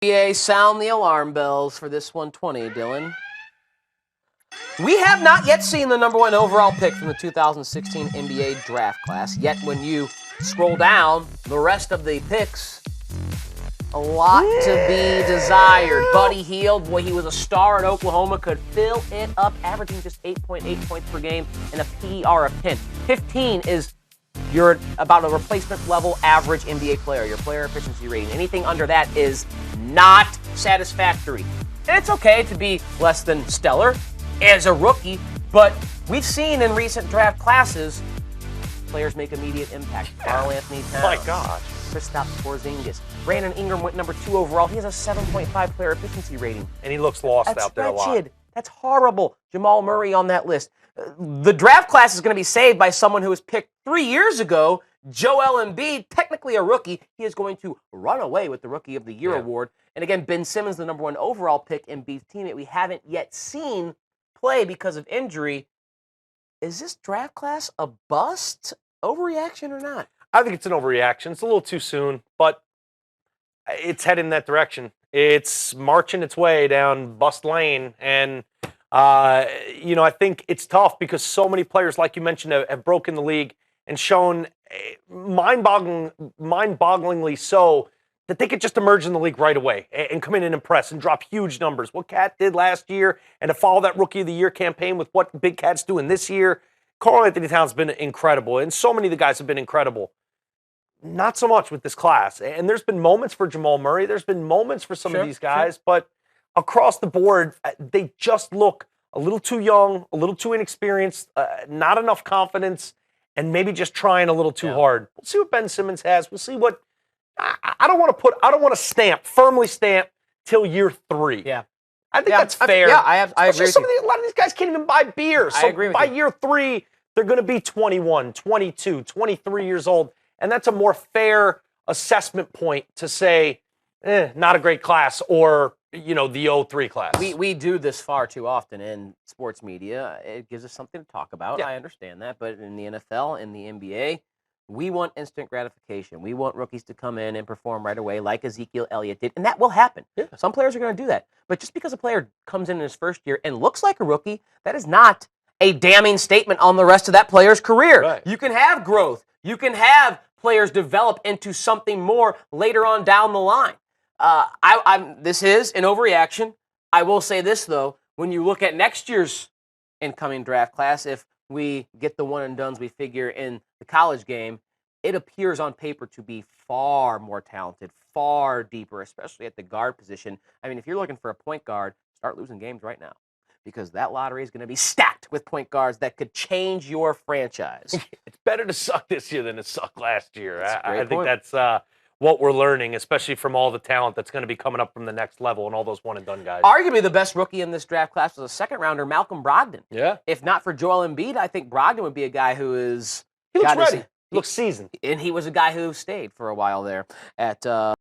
NBA, sound the alarm bells for this 120, Dylan. We have not yet seen the number 1 overall pick from the 2016 NBA draft class. Yet when you scroll down, the rest of the picks, a lot to be desired. Buddy Hield, boy, he was a star at Oklahoma, could fill it up, averaging just 8.8 points per game and a PER of 10. 15 is you're about a replacement level average NBA player, your player efficiency rating. Anything under that is not satisfactory. And it's okay to be less than stellar as a rookie, but we've seen in recent draft classes players make immediate impact. Karl Anthony Towns. My gosh. Kristaps Porzingis. Brandon Ingram went number 2 overall. He has a 7.5 player efficiency rating. And he looks lost out there a lot. That's horrible. Jamal Murray on that list. The draft class is going to be saved by someone who was picked 3 years ago, Joel Embiid, technically a rookie. He is going to run away with the Rookie of the Year award. And again, Ben Simmons, the number 1 overall pick, Embiid's teammate, we haven't yet seen play because of injury. Is this draft class a bust, overreaction, or not? I think it's an overreaction. It's a little too soon, but it's heading in that direction. It's marching its way down bust lane, and I think it's tough because so many players, like you mentioned, have broken the league and shown mind-bogglingly so that they could just emerge in the league right away and come in and impress and drop huge numbers. What Cat did last year, and to follow that Rookie of the Year campaign with what Big Cat's doing this year, Karl Anthony Towns has been incredible, and so many of the guys have been incredible. Not so much with this class. And there's been moments for Jamal Murray. There's been moments for some of these guys, but across the board, they just look a little too young, a little too inexperienced, not enough confidence, and maybe just trying a little too hard. We'll see what Ben Simmons has. We'll see what I don't want to firmly stamp till year 3. Yeah. I think that's fair. I agree with you. A lot of these guys can't even buy beer. So I agree with by you. year 3, they're going to be 21, 22, 23 years old. And that's a more fair assessment point to say, not a great class, or, the 03 class. We do this far too often in sports media. It gives us something to talk about. Yeah. I understand that. But in the NFL, in the NBA, we want instant gratification. We want rookies to come in and perform right away like Ezekiel Elliott did. And that will happen. Yeah. Some players are going to do that. But just because a player comes in his first year and looks like a rookie, that is not a damning statement on the rest of that player's career. Right. You can have growth. You can have players develop into something more later on down the line. This is an overreaction. I will say this, though. When you look at next year's incoming draft class, if we get the one-and-dones we figure in the college game, it appears on paper to be far more talented, far deeper, especially at the guard position. I mean, if you're looking for a point guard, start losing games right now, because that lottery is going to be stacked with point guards that could change your franchise. It's better to suck this year than to suck last year. I think point. that's what we're learning, especially from all the talent that's going to be coming up from the next level and all those one-and-done guys. Arguably the best rookie in this draft class was a second-rounder, Malcolm Brogdon. Yeah. If not for Joel Embiid, I think Brogdon would be a guy who is... He looks ready. He looks seasoned. And he was a guy who stayed for a while there at...